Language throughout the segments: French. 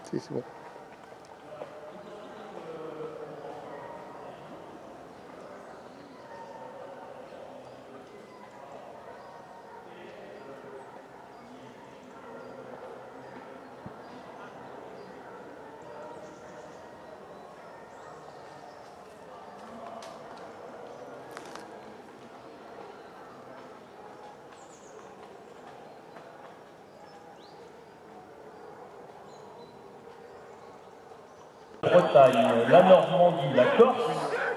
Si, c'est bon. Bretagne, la Normandie, la Corse,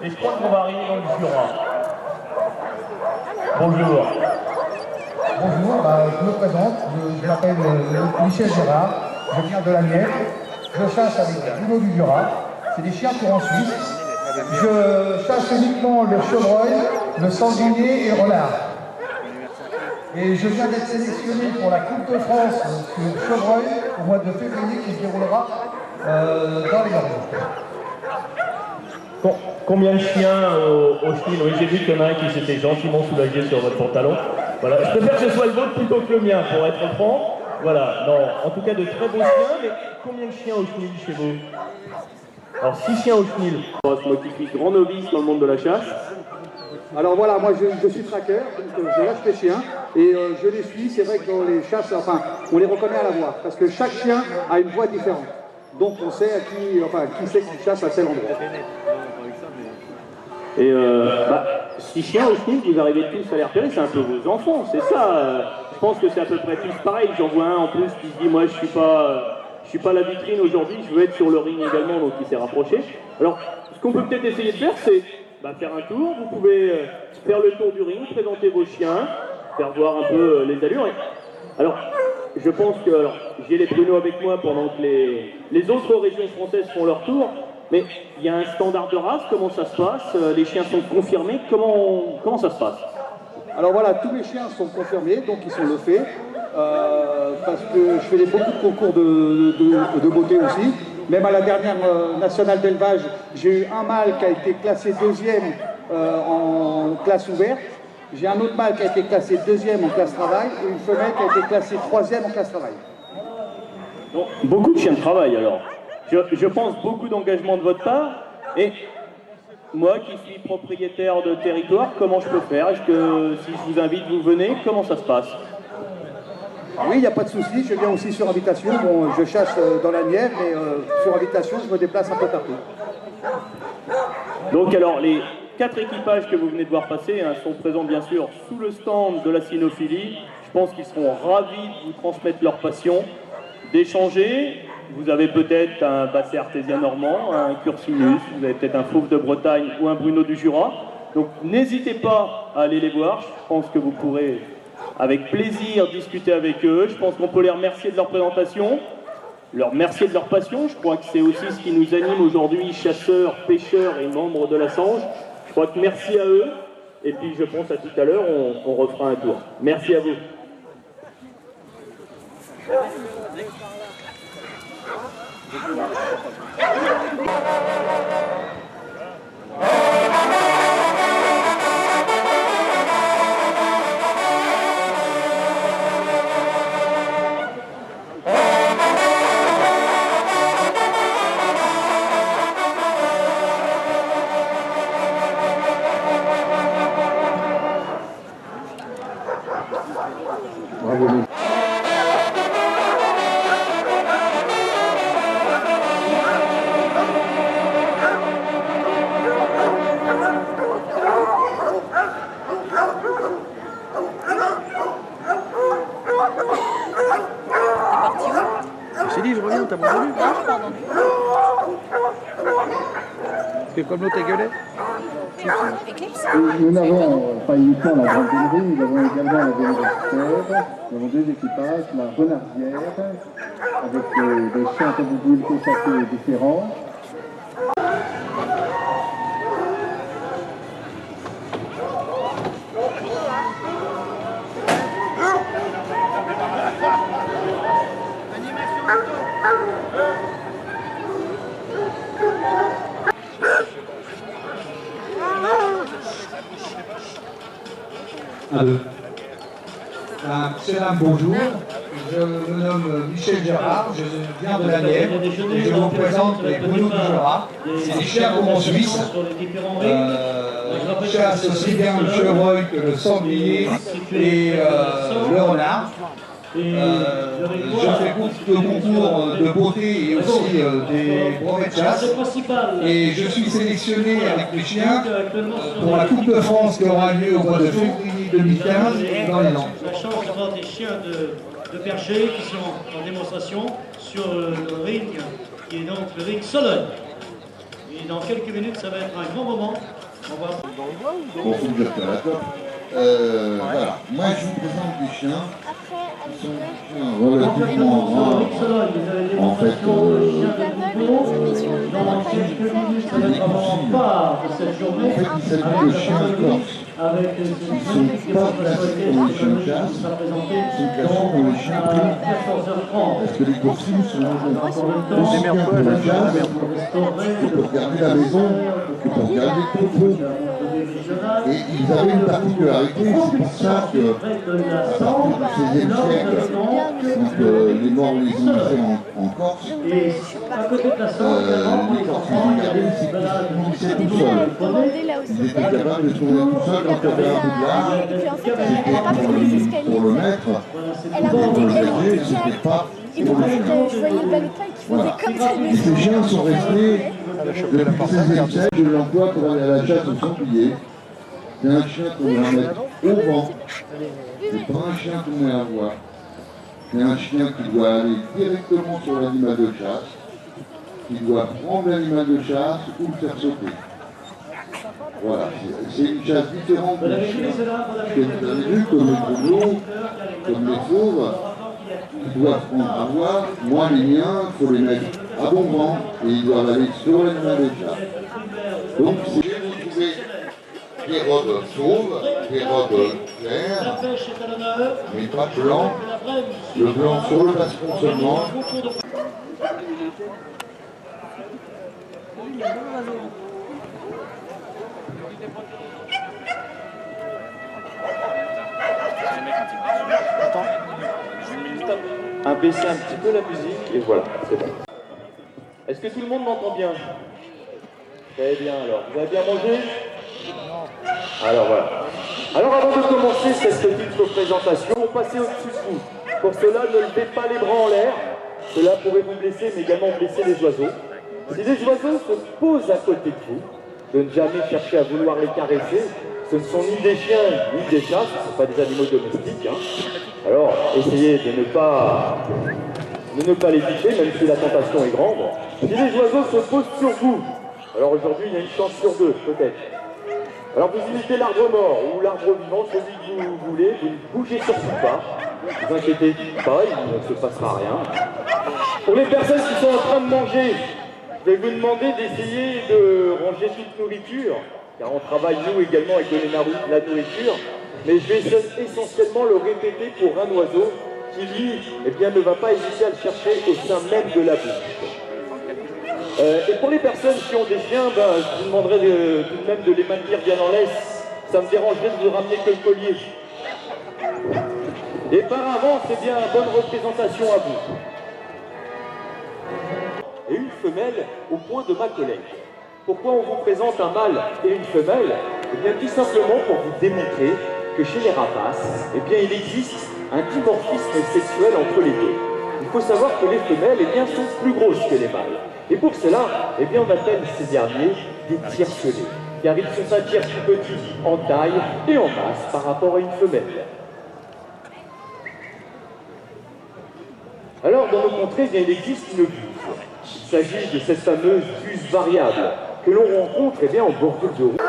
et je crois qu'on va arriver dans le Jura. Bonjour. Bonjour, je me présente, je m'appelle Michel Gérard, je viens de la Nièvre, je chasse avec Bruno du Jura, c'est des chiens courants suisses. Je chasse uniquement le chevreuil, le sanglier et le renard. Et je viens d'être sélectionné pour la Coupe de France sur le chevreuil au mois de février qui se déroulera dans les Gorges. Combien de chiens au chenil? Oui, j'ai vu qu'il y en a un qui s'était gentiment soulagé sur votre pantalon. Voilà, je préfère que ce soit le vôtre plutôt que le mien, pour être franc. Voilà, non, en tout cas de très beaux chiens, mais combien de chiens au chenil chez vous? Alors 6 chiens au chenil. Moi qui suis grand novice dans le monde de la chasse. Alors voilà, moi je suis tracker, donc je lâche les chiens et je les suis. C'est vrai que dans les chasses, enfin, on les reconnaît à la voix, parce que chaque chien a une voix différente. Donc on sait à qui c'est qui chasse à quel endroit. Et 6 chiens au chenil, vous arrivez tous à les repérer, c'est un peu vos enfants, c'est ça. Je pense que c'est à peu près tous pareil. J'en vois un en plus qui se dit, moi je suis pas la vitrine aujourd'hui, je veux être sur le ring également, donc il s'est rapproché. Alors, ce qu'on peut peut-être essayer de faire, c'est faire un tour. Vous pouvez faire le tour du ring, présenter vos chiens, faire voir un peu les allures. Alors, je pense que j'ai les pruneaux avec moi pendant que les autres régions françaises font leur tour. Mais il y a un standard de race, comment ça se passe? Les chiens sont confirmés, comment ça se passe? Alors voilà, tous les chiens sont confirmés, donc ils sont lefés. Parce que je fais beaucoup de concours de beauté aussi. Même à la dernière nationale d'élevage, j'ai eu un mâle qui a été classé 2e en classe ouverte. J'ai un autre mâle qui a été classé 2e en classe travail et une femelle qui a été classée 3e en classe travail. Bon, beaucoup de chiens de travail alors. Je pense beaucoup d'engagement de votre part. Et moi qui suis propriétaire de territoire, comment je peux faire? Est-ce que si je vous invite, vous venez? Comment ça se passe? Oui, il n'y a pas de souci, je viens aussi sur invitation. Bon, je chasse dans la Nièvre, mais sur invitation, je me déplace un peu partout. Donc alors, les 4 équipages que vous venez de voir passer sont présents bien sûr sous le stand de la cynophilie. Je pense qu'ils seront ravis de vous transmettre leur passion, d'échanger. Vous avez peut-être un basset artésien normand, un cursinus, vous avez peut-être un fauve de Bretagne ou un Bruno du Jura. Donc n'hésitez pas à aller les voir, je pense que vous pourrez avec plaisir discuter avec eux. Je pense qu'on peut les remercier de leur présentation, leur remercier de leur passion. Je crois que c'est aussi ce qui nous anime aujourd'hui, chasseurs, pêcheurs et membres de la Sange. Je crois que merci à eux. Et puis je pense à tout à l'heure, on refera un tour. Merci à vous. Bravo. Je t'ai dit, je reviens, t'as pas entendu? Non, je pas entendu. Parce que comme l'autre a gueulé. Eclipse. Nous n'avons pas uniquement la grande vénerie, nous avons également la vénéricère, nous avons 2 équipages, la renardière, avec des chiens, comme vous pouvez le constater, différents. Monsieur, dame, bonjour. Je me nomme Michel Gérard, je viens de la Nièvre et je vous présente les Bruno du Jura. C'est des chiens en Suisse. Ils chassent aussi bien le chevreuil que le sanglier et le renard. Je fais beaucoup de concours de beauté et aussi des brevets de chasse. Et je suis sélectionné avec mes chiens pour la Coupe de France qui aura lieu au mois de février 2015 dans les Landes. La chance d'avoir des chiens de berger qui sont en démonstration sur le ring, qui est donc le ring Sologne. Et dans quelques minutes, ça va être un grand moment. On va... Bonjour, d'accord. Voilà, moi je vous présente des chiens qui sont des chiens relativement rares. En fait, il s'agit de chiens corses. Ils ne sont pas classés comme les chiens de chasse, ils sont classés comme les chiens primitifs. Parce que les coursives sont aussi bien pour la chasse que pour garder la maison, que pour garder le troupeau. Et ils avaient une particularité, c'est pour ça que, à partir du XVIe siècle, quand les morts les ont laissés en Corse, les Corses ils gardaient, c'est qu'ils se nourrissaient tout seuls. Ils étaient capables de se nourrir tout seuls quand il y avait un peu de c'était pour le maître, et pour le berger, c'était pas pour le chien. Voilà. Et ces chiens sont restés depuis le XVIe siècle, je l'emploie pour aller à la chasse au sanglier. C'est un chien qu'on va mettre au vent, c'est pas un chien qu'on met à voir. C'est un chien qui doit aller directement sur l'animal de chasse, qui doit prendre l'animal de chasse ou le faire sauter. Voilà, c'est une chasse différente des chiens que vous avez vu, comme les grenouilles, comme les fauves, qui doivent prendre à voir. Moi, les miens, il faut les mettre à bon vent et ils doivent aller sur l'animal de chasse. Donc, c'est vous trouvez des robes fauves, des robes claires, mais pas blanc. Le blanc sur le baston seulement. Baisser un petit peu la musique et voilà, c'est bon. Est-ce que tout le monde m'entend bien? Très bien alors. Vous avez bien mangé? Alors voilà. Alors avant de commencer cette petite présentation, on va passer au-dessus de vous. Pour cela, ne levez pas les bras en l'air. Cela pourrait vous blesser, mais également blesser les oiseaux. Si les oiseaux se posent à côté de vous, de ne jamais chercher à vouloir les caresser. Ce ne sont ni des chiens, ni des chats, ce ne sont pas des animaux domestiques. Alors, essayez de ne pas les toucher, même si la tentation est grande. Si les oiseaux se posent sur vous, alors aujourd'hui, il y a une chance sur deux, peut-être. Alors vous imitez l'arbre mort ou l'arbre vivant, celui que vous voulez, vous ne bougez surtout pas. Ne vous inquiétez pas, il ne se passera rien. Pour les personnes qui sont en train de manger, je vais vous demander d'essayer de ranger toute nourriture, car on travaille nous également avec donner la nourriture, mais je vais essentiellement le répéter pour un oiseau qui lui, eh bien, ne va pas hésiter à le chercher au sein même de la bouche. Et pour les personnes qui ont des chiens, je vous demanderai tout de même de les maintenir bien en laisse. Ça me dérangerait de vous ramener que le collier. Et par avant, c'est bien une bonne représentation à vous. Et une femelle au point de ma collègue. Pourquoi on vous présente un mâle et une femelle? Eh bien, tout simplement pour vous démontrer que chez les rapaces, eh bien, il existe un dimorphisme sexuel entre les deux. Il faut savoir que les femelles, eh bien, sont plus grosses que les mâles. Et pour cela, eh bien, on appelle ces derniers des tiercelés, car ils sont un tiers plus petits en taille et en masse par rapport à une femelle. Alors, dans nos contrées, eh bien, il existe une buse. Il s'agit de cette fameuse buse variable que l'on rencontre eh bien, en bordure de route.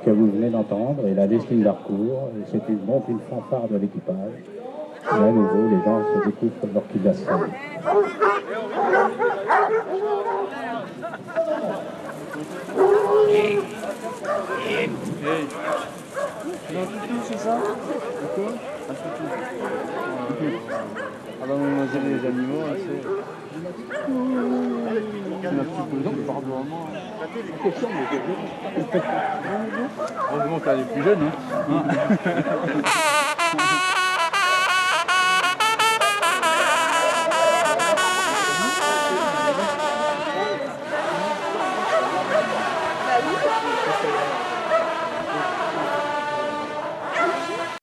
que vous venez d'entendre est la destinée d'Harcourt, et c'est donc une fanfare de l'équipage. Et à nouveau, les gens se découvrent leur qu'il a se faire. C'est ça? D'accord? Un toutou. Ah bah manger les animaux, c'est... C'est ma petite maison, pardon, maman. Heureusement qu'elle est plus jeune, hein.